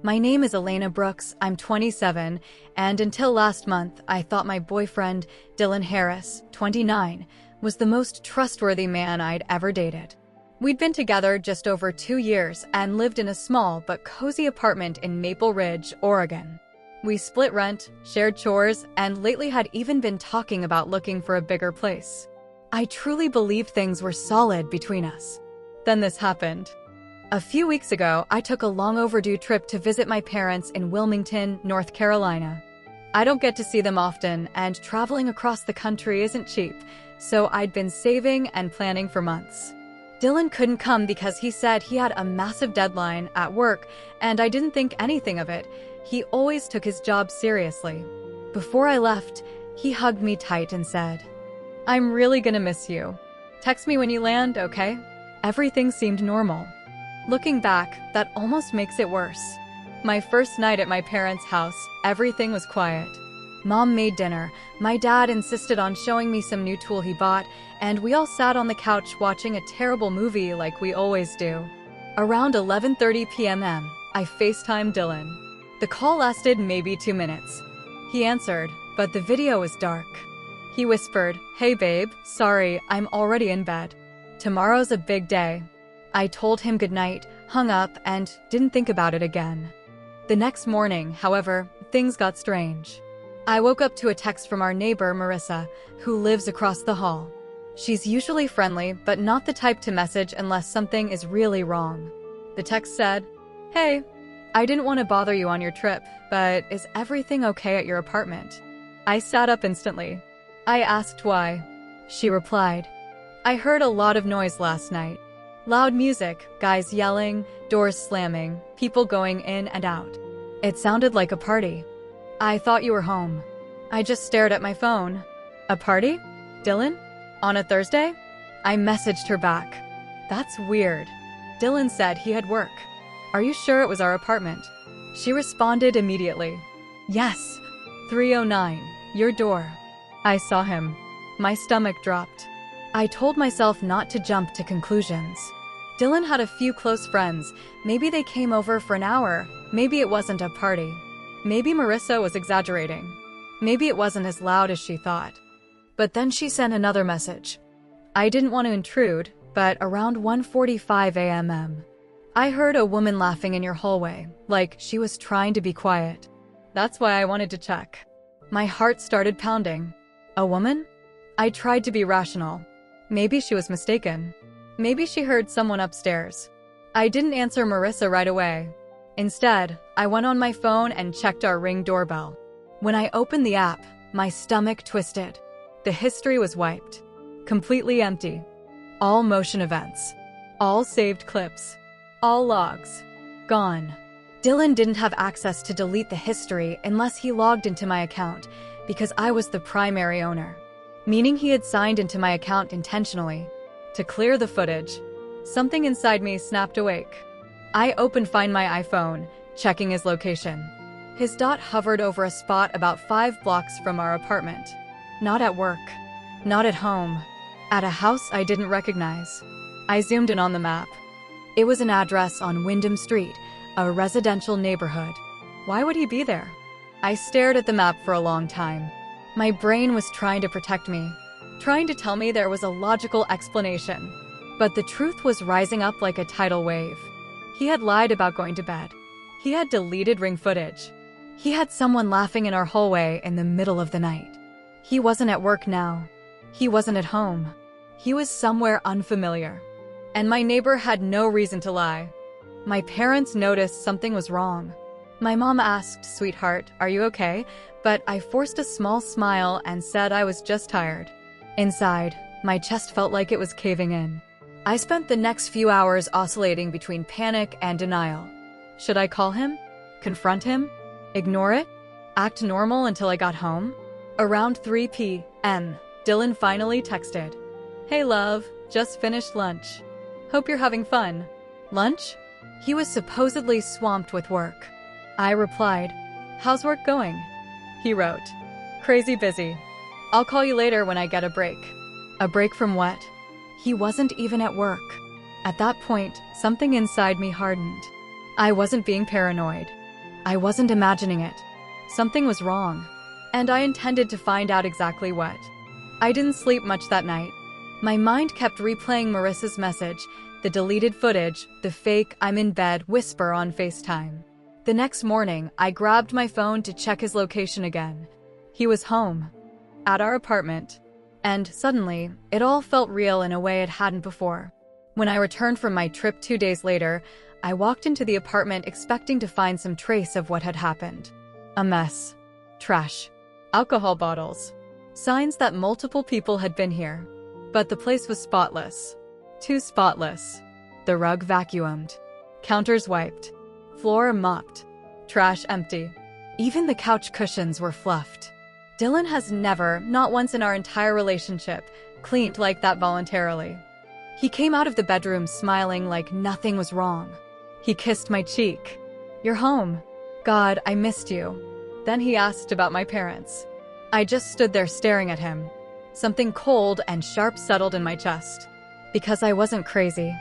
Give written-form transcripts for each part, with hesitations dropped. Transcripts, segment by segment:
My name is Elena Brooks, I'm 27, and until last month, I thought my boyfriend, Dylan Harris, 29, was the most trustworthy man I'd ever dated. We'd been together just over 2 years and lived in a small but cozy apartment in Maple Ridge, Oregon. We split rent, shared chores, and lately had even been talking about looking for a bigger place. I truly believed things were solid between us. Then this happened. A few weeks ago, I took a long overdue trip to visit my parents in Wilmington, North Carolina. I don't get to see them often, and traveling across the country isn't cheap, so I'd been saving and planning for months. Dylan couldn't come because he said he had a massive deadline at work, and I didn't think anything of it. He always took his job seriously. Before I left, he hugged me tight and said, "I'm really gonna miss you. Text me when you land, okay?" Everything seemed normal. Looking back, that almost makes it worse. My first night at my parents' house, everything was quiet. Mom made dinner, my dad insisted on showing me some new tool he bought, and we all sat on the couch watching a terrible movie like we always do. Around 11:30 p.m. I FaceTimed Dylan. The call lasted maybe 2 minutes. He answered, but the video was dark. He whispered, "Hey babe, sorry, I'm already in bed. Tomorrow's a big day." I told him goodnight, hung up, and didn't think about it again. The next morning, however, things got strange. I woke up to a text from our neighbor, Marissa, who lives across the hall. She's usually friendly, but not the type to message unless something is really wrong. The text said, "Hey, I didn't want to bother you on your trip, but is everything okay at your apartment?" I sat up instantly. I asked why. She replied, "I heard a lot of noise last night. Loud music, guys yelling, doors slamming, people going in and out. It sounded like a party. I thought you were home." I just stared at my phone. "A party? Dylan? On a Thursday?" I messaged her back. "That's weird. Dylan said he had work. Are you sure it was our apartment?" She responded immediately. "Yes. 309, your door." I saw him. My stomach dropped. I told myself not to jump to conclusions. Dylan had a few close friends. Maybe they came over for an hour. Maybe it wasn't a party. Maybe Marissa was exaggerating. Maybe it wasn't as loud as she thought. But then she sent another message. I didn't want to intrude, but around 1:45 a.m. I heard a woman laughing in your hallway, like she was trying to be quiet. That's why I wanted to check. My heart started pounding. A woman? I tried to be rational. Maybe she was mistaken. Maybe she heard someone upstairs. I didn't answer Marissa right away. Instead, I went on my phone and checked our Ring doorbell. When I opened the app, my stomach twisted. The history was wiped. Completely empty. All motion events. All saved clips. All logs. Gone. Dylan didn't have access to delete the history unless he logged into my account, because I was the primary owner. Meaning he had signed into my account intentionally. To clear the footage. Something inside me snapped awake. I opened Find My iPhone, checking his location. His dot hovered over a spot about 5 blocks from our apartment. Not at work. Not at home. At a house I didn't recognize. I zoomed in on the map. It was an address on Wyndham Street, a residential neighborhood. Why would he be there? I stared at the map for a long time. My brain was trying to protect me, trying to tell me there was a logical explanation. But the truth was rising up like a tidal wave. He had lied about going to bed. He had deleted Ring footage. He had someone laughing in our hallway in the middle of the night. He wasn't at work now. He wasn't at home. He was somewhere unfamiliar. And my neighbor had no reason to lie. My parents noticed something was wrong. My mom asked, "Sweetheart, are you okay?" But I forced a small smile and said I was just tired. Inside, my chest felt like it was caving in. I spent the next few hours oscillating between panic and denial. Should I call him? Confront him? Ignore it? Act normal until I got home? Around 3 p.m., Dylan finally texted. "Hey love, just finished lunch. Hope you're having fun." Lunch? He was supposedly swamped with work. I replied, "How's work going?" He wrote, "Crazy busy. I'll call you later when I get a break." A break from what? He wasn't even at work. At that point, something inside me hardened. I wasn't being paranoid. I wasn't imagining it. Something was wrong, and I intended to find out exactly what. I didn't sleep much that night. My mind kept replaying Marissa's message, the deleted footage, the fake "I'm in bed" whisper on FaceTime. The next morning, I grabbed my phone to check his location again. He was home, at our apartment, and suddenly, it all felt real in a way it hadn't before. When I returned from my trip 2 days later, I walked into the apartment expecting to find some trace of what had happened. A mess. Trash. Alcohol bottles. Signs that multiple people had been here. But the place was spotless. Too spotless. The rug vacuumed. Counters wiped. Floor mopped. Trash empty. Even the couch cushions were fluffed. Dylan has never, not once in our entire relationship, cleaned like that voluntarily. He came out of the bedroom smiling like nothing was wrong. He kissed my cheek. "You're home. God, I missed you." Then he asked about my parents. I just stood there staring at him. Something cold and sharp settled in my chest. Because I wasn't crazy.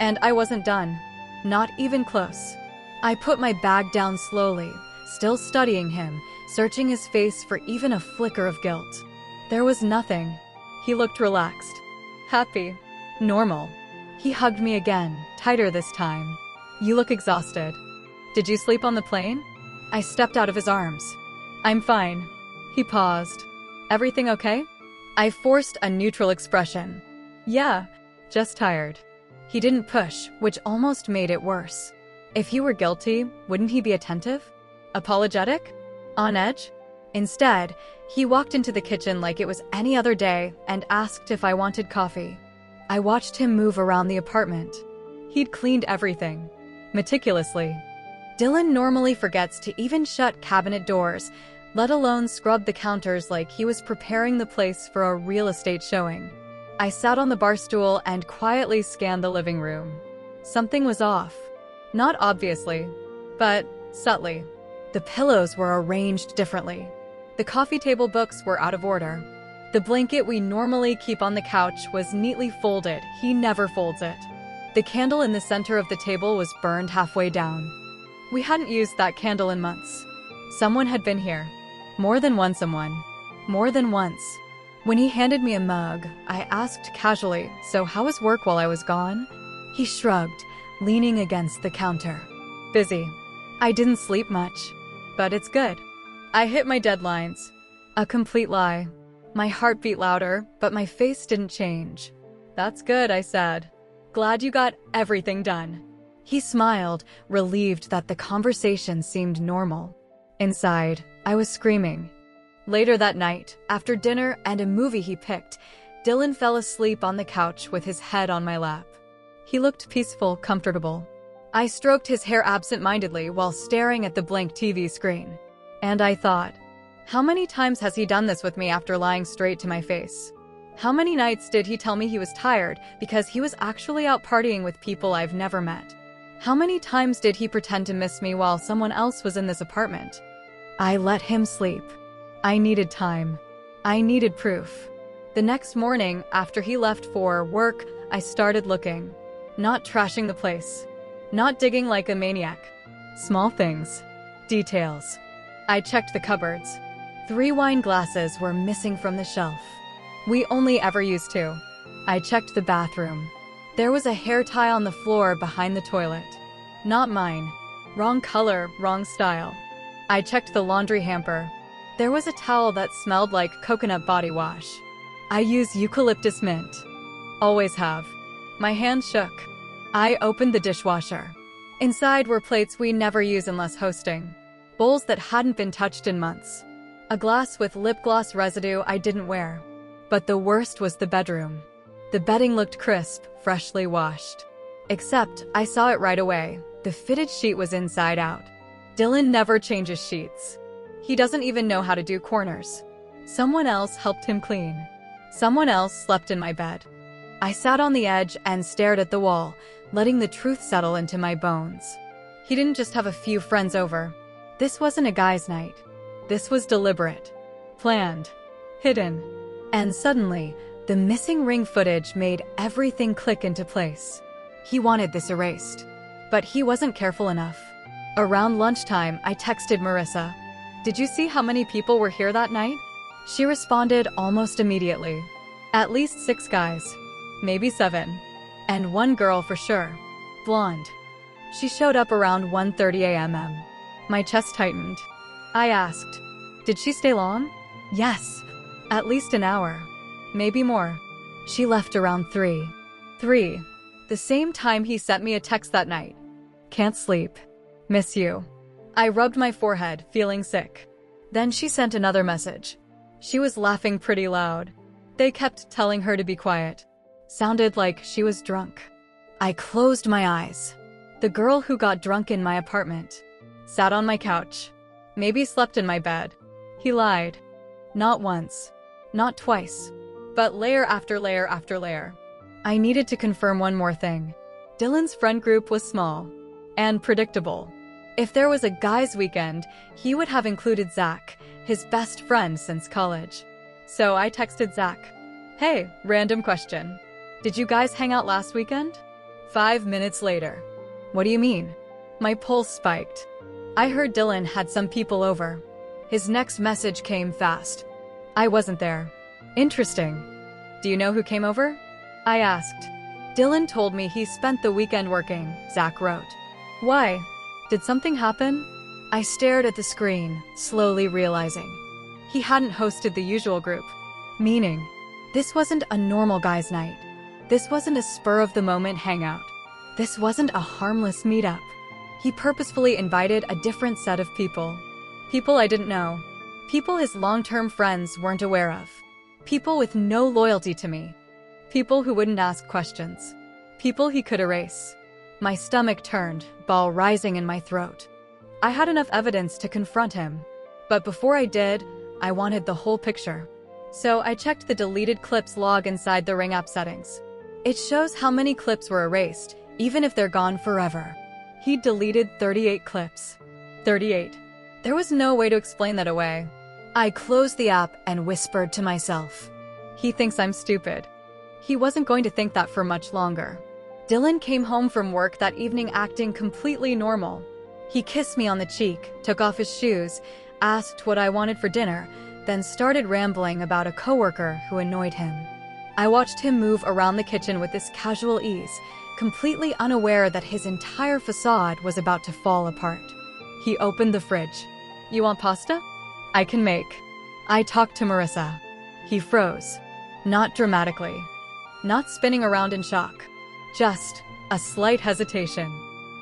And I wasn't done. Not even close. I put my bag down slowly, still studying him, searching his face for even a flicker of guilt. There was nothing. He looked relaxed. Happy. Normal. He hugged me again, tighter this time. "You look exhausted. Did you sleep on the plane?" I stepped out of his arms. "I'm fine." He paused. "Everything okay?" I forced a neutral expression. "Yeah, just tired." He didn't push, which almost made it worse. If he were guilty, wouldn't he be attentive? Apologetic? On edge? Instead, he walked into the kitchen like it was any other day and asked if I wanted coffee. I watched him move around the apartment. He'd cleaned everything. Meticulously. Dylan normally forgets to even shut cabinet doors, let alone scrub the counters like he was preparing the place for a real estate showing. I sat on the bar stool and quietly scanned the living room. Something was off. Not obviously, but subtly. The pillows were arranged differently. The coffee table books were out of order. The blanket we normally keep on the couch was neatly folded. He never folds it. The candle in the center of the table was burned halfway down. We hadn't used that candle in months. Someone had been here. More than one someone. More than once. When he handed me a mug, I asked casually, "So how was work while I was gone?" He shrugged, leaning against the counter. "Busy. I didn't sleep much. But it's good. I hit my deadlines." A complete lie. My heart beat louder, but my face didn't change. "That's good," I said. "Glad you got everything done." He smiled, relieved that the conversation seemed normal. Inside, I was screaming. Later that night, after dinner and a movie he picked, Dylan fell asleep on the couch with his head on my lap. He looked peaceful, comfortable. I stroked his hair absent-mindedly while staring at the blank TV screen. And I thought, how many times has he done this with me after lying straight to my face? How many nights did he tell me he was tired because he was actually out partying with people I've never met? How many times did he pretend to miss me while someone else was in this apartment? I let him sleep. I needed time. I needed proof. The next morning, after he left for work, I started looking. Not trashing the place. Not digging like a maniac. Small things. Details. I checked the cupboards. 3 wine glasses were missing from the shelf. We only ever used 2. I checked the bathroom. There was a hair tie on the floor behind the toilet. Not mine. Wrong color, wrong style. I checked the laundry hamper. There was a towel that smelled like coconut body wash. I use eucalyptus mint. Always have. My hand shook. I opened the dishwasher. Inside were plates we never use unless hosting. Bowls that hadn't been touched in months. A glass with lip gloss residue I didn't wear. But the worst was the bedroom. The bedding looked crisp, freshly washed. Except, I saw it right away. The fitted sheet was inside out. Dylan never changes sheets. He doesn't even know how to do corners. Someone else helped him clean. Someone else slept in my bed. I sat on the edge and stared at the wall, letting the truth settle into my bones. He didn't just have a few friends over. This wasn't a guy's night. This was deliberate. Planned. Hidden. And suddenly, the missing ring footage made everything click into place. He wanted this erased. But he wasn't careful enough. Around lunchtime, I texted Marissa. Did you see how many people were here that night? She responded almost immediately. At least 6 guys. Maybe 7. And 1 girl for sure. Blonde. She showed up around 1:30 a.m. My chest tightened. I asked, did she stay long? Yes. At least an hour. Maybe more. She left around 3. 3. The same time he sent me a text that night. Can't sleep. Miss you. I rubbed my forehead, feeling sick. Then she sent another message. She was laughing pretty loud. They kept telling her to be quiet. Sounded like she was drunk. I closed my eyes. The girl who got drunk in my apartment. Sat on my couch. Maybe slept in my bed. He lied. Not once. Not twice. But layer after layer after layer. I needed to confirm one more thing. Dylan's friend group was small. And predictable. If there was a guys' weekend, he would have included Zach, his best friend since college. So I texted Zach. Hey, random question. Did you guys hang out last weekend? 5 minutes later. What do you mean? My pulse spiked. I heard Dylan had some people over. His next message came fast. I wasn't there. Interesting. Do you know who came over? I asked. Dylan told me he spent the weekend working, Zach wrote. Why? Did something happen? I stared at the screen, slowly realizing. He hadn't hosted the usual group. Meaning, this wasn't a normal guys' night. This wasn't a spur-of-the-moment hangout. This wasn't a harmless meetup. He purposefully invited a different set of people. People I didn't know. People his long-term friends weren't aware of. People with no loyalty to me. People who wouldn't ask questions. People he could erase. My stomach turned, ball rising in my throat. I had enough evidence to confront him. But before I did, I wanted the whole picture. So I checked the deleted clips log inside the Ring app settings. It shows how many clips were erased, even if they're gone forever. He deleted 38 clips. 38. There was no way to explain that away. I closed the app and whispered to myself. He thinks I'm stupid. He wasn't going to think that for much longer. Dylan came home from work that evening acting completely normal. He kissed me on the cheek, took off his shoes, asked what I wanted for dinner, then started rambling about a coworker who annoyed him. I watched him move around the kitchen with this casual ease, completely unaware that his entire facade was about to fall apart. He opened the fridge. You want pasta? I can make. I talked to Marissa. He froze. Not dramatically. Not spinning around in shock. Just a slight hesitation.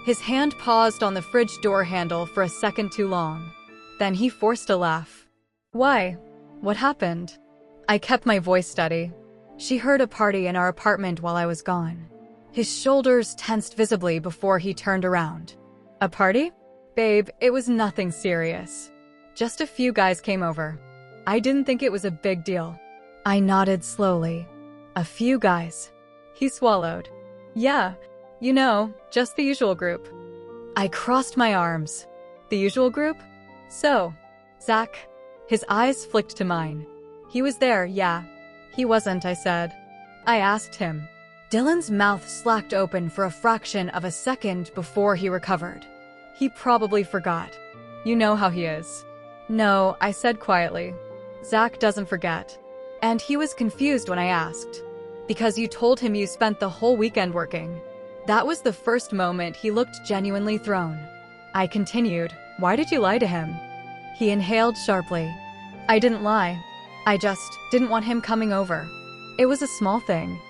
His hand paused on the fridge door handle for a second too long. Then he forced a laugh. Why? What happened? I kept my voice steady. She heard a party in our apartment while I was gone. His shoulders tensed visibly before he turned around. A party? Babe, it was nothing serious. Just a few guys came over. I didn't think it was a big deal. I nodded slowly. A few guys. He swallowed. Yeah, you know, just the usual group. I crossed my arms. The usual group? So, Zach? His eyes flicked to mine. He was there, yeah. He wasn't, I said. I asked him. Dylan's mouth slacked open for a fraction of a second before he recovered. He probably forgot. You know how he is. No, I said quietly. Zach doesn't forget. And he was confused when I asked. Because you told him you spent the whole weekend working. That was the first moment he looked genuinely thrown. I continued, why did you lie to him? He inhaled sharply. I didn't lie. I just didn't want him coming over. It was a small thing.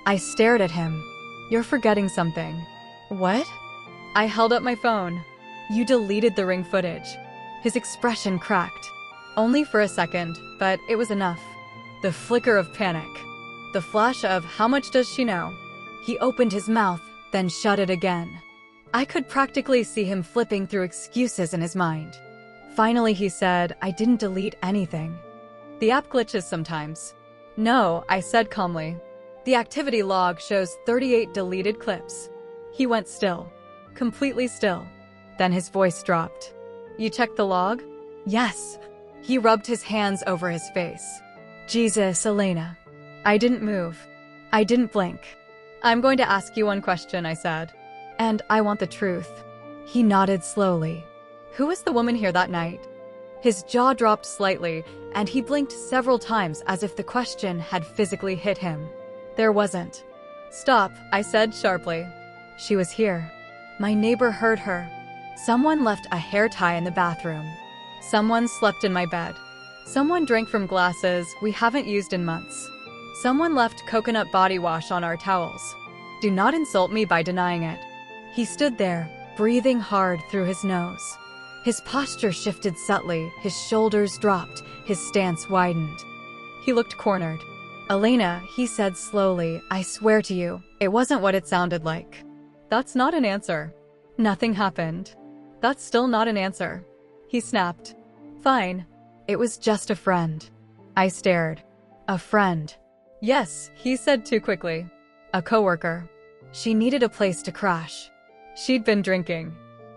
I stared at him. You're forgetting something. What? I held up my phone. You deleted the Ring footage. His expression cracked. Only for a second, but it was enough. The flicker of panic. The flash of how much does she know? He opened his mouth, then shut it again. I could practically see him flipping through excuses in his mind. Finally, he said, I didn't delete anything. The app glitches sometimes. No, I said calmly. The activity log shows 38 deleted clips. He went still. Completely still. Then his voice dropped. You checked the log? Yes. He rubbed his hands over his face. Jesus, Elena. I didn't move. I didn't blink. I'm going to ask you one question, I said. And I want the truth. He nodded slowly. Who was the woman here that night? His jaw dropped slightly, and he blinked several times as if the question had physically hit him. There wasn't. Stop, I said sharply. She was here. My neighbor heard her. Someone left a hair tie in the bathroom. Someone slept in my bed. Someone drank from glasses we haven't used in months. Someone left coconut body wash on our towels. Do not insult me by denying it. He stood there, breathing hard through his nose. His posture shifted subtly, his shoulders dropped, his stance widened. He looked cornered. Elena, he said slowly, I swear to you, it wasn't what it sounded like. That's not an answer. Nothing happened. That's still not an answer. He snapped. Fine. It was just a friend. I stared. A friend. Yes, he said too quickly. A coworker. She needed a place to crash. She'd been drinking.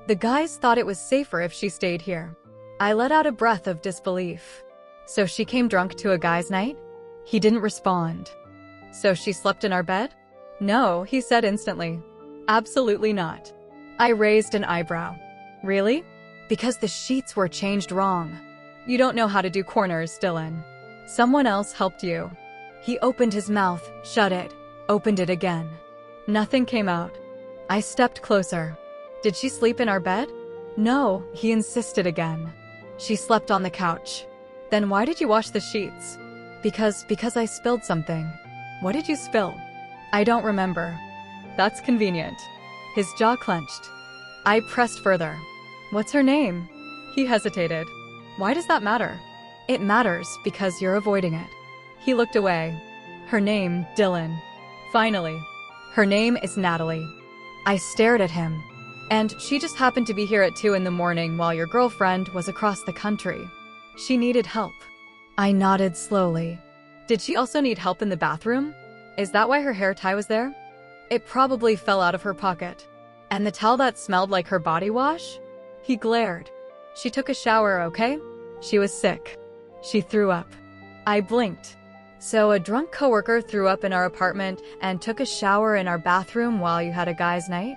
The guys thought it was safer if she stayed here. I let out a breath of disbelief. So she came drunk to a guy's night? He didn't respond. So she slept in our bed? No, he said instantly. Absolutely not. I raised an eyebrow. Really? Because the sheets were changed wrong. You don't know how to do corners, Dylan. Someone else helped you. He opened his mouth, shut it, opened it again. Nothing came out. I stepped closer. Did she sleep in our bed? No, he insisted again. She slept on the couch. Then why did you wash the sheets? Because I spilled something. What did you spill? I don't remember. That's convenient. His jaw clenched. I pressed further. What's her name? He hesitated. Why does that matter? It matters because you're avoiding it. He looked away. Her name, Dylan. Finally. Her name is Natalie. I stared at him. And she just happened to be here at 2 in the morning while your girlfriend was across the country. She needed help. I nodded slowly. Did she also need help in the bathroom? Is that why her hair tie was there? It probably fell out of her pocket. And the towel that smelled like her body wash? He glared. She took a shower, okay? She was sick. She threw up. I blinked. So a drunk coworker threw up in our apartment and took a shower in our bathroom while you had a guy's night?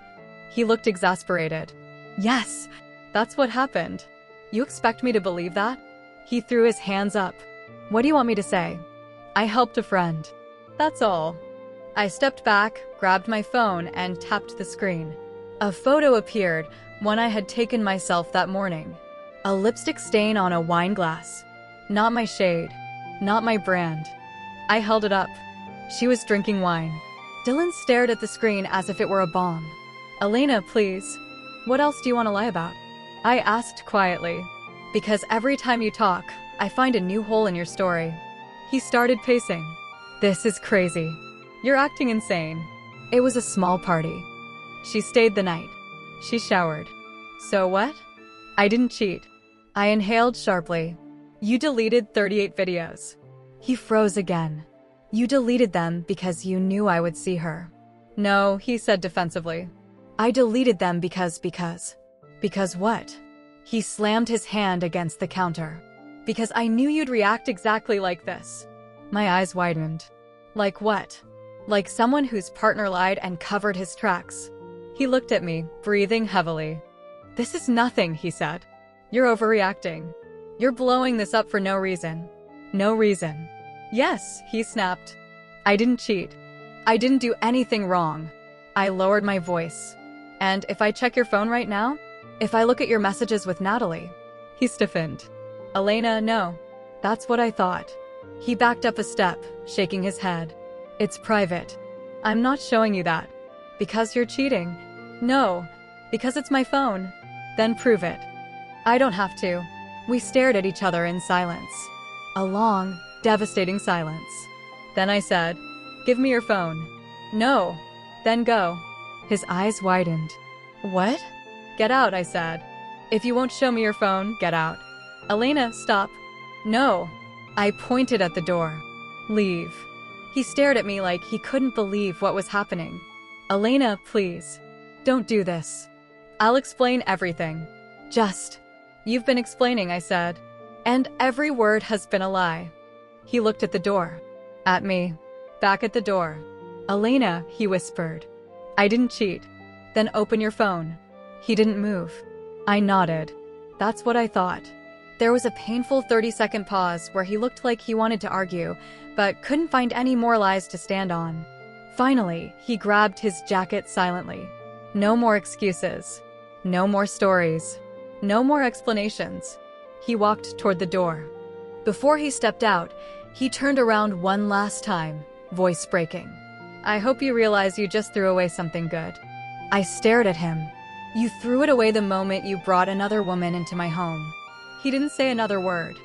He looked exasperated. Yes, that's what happened. You expect me to believe that? He threw his hands up. What do you want me to say? I helped a friend. That's all. I stepped back, grabbed my phone, and tapped the screen. A photo appeared, one I had taken myself that morning. A lipstick stain on a wine glass. Not my shade. Not my brand. I held it up. She was drinking wine. Dylan stared at the screen as if it were a bomb. Elena, please. What else do you want to lie about? I asked quietly. Because every time you talk, I find a new hole in your story. He started pacing. This is crazy. You're acting insane. It was a small party. She stayed the night. She showered. So what? I didn't cheat. I inhaled sharply. You deleted 38 videos. He froze again. You deleted them because you knew I would see her. No, he said defensively. I deleted them because. Because what? He slammed his hand against the counter. Because I knew you'd react exactly like this. My eyes widened. Like what? Like someone whose partner lied and covered his tracks. He looked at me, breathing heavily. This is nothing, he said. You're overreacting. You're blowing this up for no reason. No reason. Yes, he snapped. I didn't cheat. I didn't do anything wrong. I lowered my voice. And if I check your phone right now? If I look at your messages with Natalie? He stiffened. Elena, no. That's what I thought. He backed up a step, shaking his head. It's private. I'm not showing you that. Because you're cheating. No. Because it's my phone. Then prove it. I don't have to. We stared at each other in silence. A long, devastating silence. Then I said, give me your phone. No. Then go. His eyes widened. What? Get out, I said. If you won't show me your phone, get out. Elena, stop. No. I pointed at the door. Leave. He stared at me like he couldn't believe what was happening. Elena, please. Don't do this. I'll explain everything. Just. You've been explaining, I said. And every word has been a lie. He looked at the door. At me. Back at the door. Elena, he whispered. I didn't cheat. Then open your phone. He didn't move. I nodded. That's what I thought. There was a painful 30-second pause where he looked like he wanted to argue, but couldn't find any more lies to stand on. Finally, he grabbed his jacket silently. No more excuses. No more stories. No more explanations. He walked toward the door. Before he stepped out, he turned around one last time, voice breaking. I hope you realize you just threw away something good. I stared at him. You threw it away the moment you brought another woman into my home. He didn't say another word.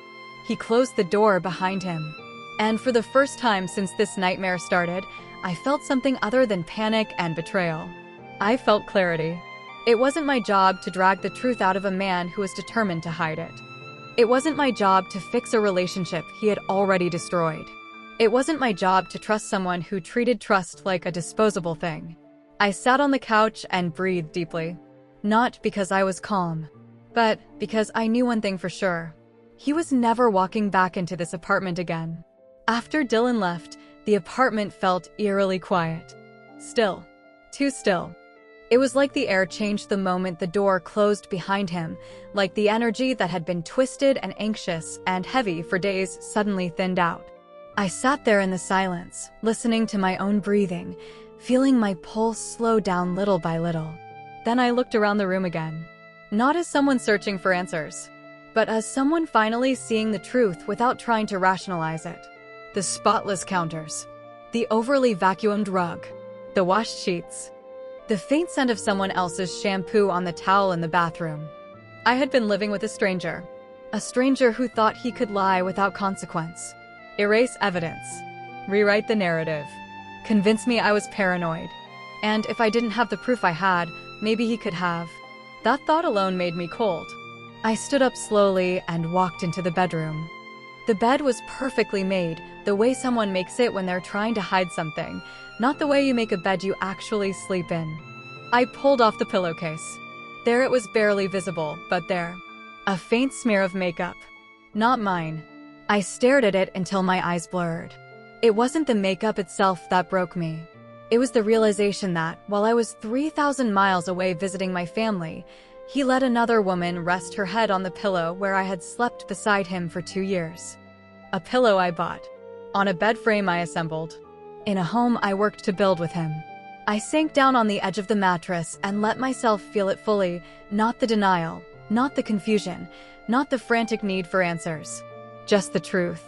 He closed the door behind him. And for the first time since this nightmare started, I felt something other than panic and betrayal. I felt clarity. It wasn't my job to drag the truth out of a man who was determined to hide it. It wasn't my job to fix a relationship he had already destroyed. It wasn't my job to trust someone who treated trust like a disposable thing. I sat on the couch and breathed deeply. Not because I was calm, but because I knew one thing for sure. He was never walking back into this apartment again. After Dylan left, the apartment felt eerily quiet. Still. Too still. It was like the air changed the moment the door closed behind him, like the energy that had been twisted and anxious and heavy for days suddenly thinned out. I sat there in the silence, listening to my own breathing, feeling my pulse slow down little by little. Then I looked around the room again. Not as someone searching for answers, but as someone finally seeing the truth without trying to rationalize it. The spotless counters, the overly vacuumed rug, the washed sheets, the faint scent of someone else's shampoo on the towel in the bathroom. I had been living with a stranger who thought he could lie without consequence, erase evidence, rewrite the narrative, convince me I was paranoid. And if I didn't have the proof I had, maybe he could have. That thought alone made me cold. I stood up slowly and walked into the bedroom. The bed was perfectly made, the way someone makes it when they're trying to hide something, not the way you make a bed you actually sleep in. I pulled off the pillowcase. There it was, barely visible, but there. A faint smear of makeup. Not mine. I stared at it until my eyes blurred. It wasn't the makeup itself that broke me. It was the realization that, while I was 3,000 miles away visiting my family, he let another woman rest her head on the pillow where I had slept beside him for 2 years. A pillow I bought. On a bed frame I assembled. In a home I worked to build with him. I sank down on the edge of the mattress and let myself feel it fully, not the denial, not the confusion, not the frantic need for answers. Just the truth.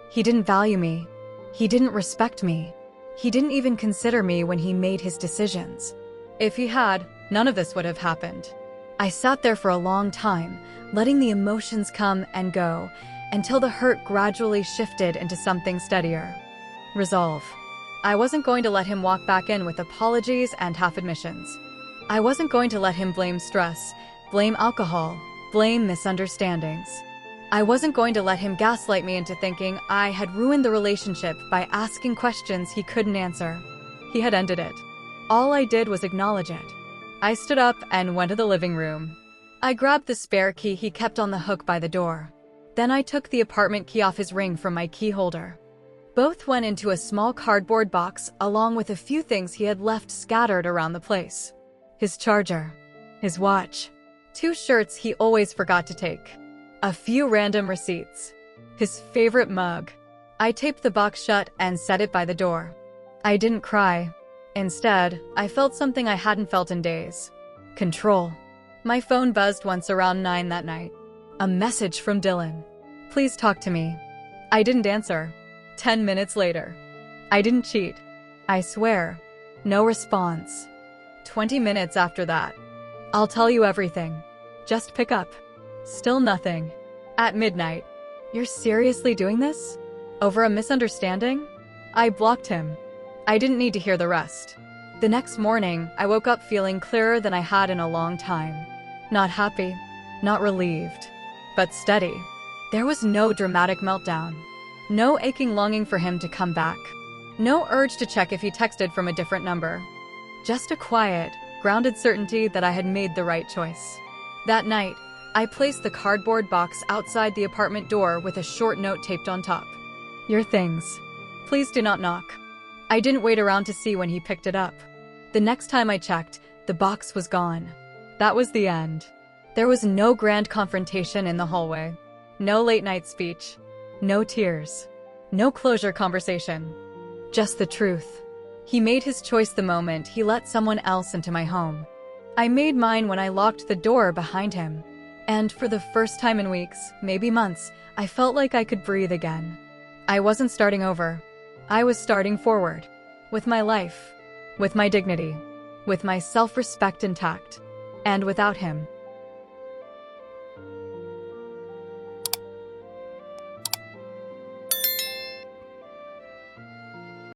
He didn't value me. He didn't respect me. He didn't even consider me when he made his decisions. If he had, none of this would have happened. I sat there for a long time, letting the emotions come and go, until the hurt gradually shifted into something steadier. Resolve. I wasn't going to let him walk back in with apologies and half admissions. I wasn't going to let him blame stress, blame alcohol, blame misunderstandings. I wasn't going to let him gaslight me into thinking I had ruined the relationship by asking questions he couldn't answer. He had ended it. All I did was acknowledge it. I stood up and went to the living room. I grabbed the spare key he kept on the hook by the door. Then I took the apartment key off his ring from my key holder. Both went into a small cardboard box along with a few things he had left scattered around the place. His charger, his watch, 2 shirts he always forgot to take, a few random receipts, his favorite mug. I taped the box shut and set it by the door. I didn't cry. Instead, I felt something I hadn't felt in days. Control. My phone buzzed once around 9 that night. A message from Dylan. Please talk to me. I didn't answer. 10 minutes later. I didn't cheat. I swear. No response. 20 minutes after that. I'll tell you everything. Just pick up. Still nothing. At midnight. You're seriously doing this? Over a misunderstanding? I blocked him. I didn't need to hear the rest. The next morning, I woke up feeling clearer than I had in a long time. Not happy, not relieved, but steady. There was no dramatic meltdown. No aching longing for him to come back. No urge to check if he texted from a different number. Just a quiet, grounded certainty that I had made the right choice. That night, I placed the cardboard box outside the apartment door with a short note taped on top. Your things. Please do not knock. I didn't wait around to see when he picked it up. The next time I checked, the box was gone. That was the end. There was no grand confrontation in the hallway. No late-night speech. No tears. No closure conversation. Just the truth. He made his choice the moment he let someone else into my home. I made mine when I locked the door behind him. And for the first time in weeks, maybe months, I felt like I could breathe again. I wasn't starting over. I was starting forward. With my life. With my dignity. With my self-respect intact. And without him.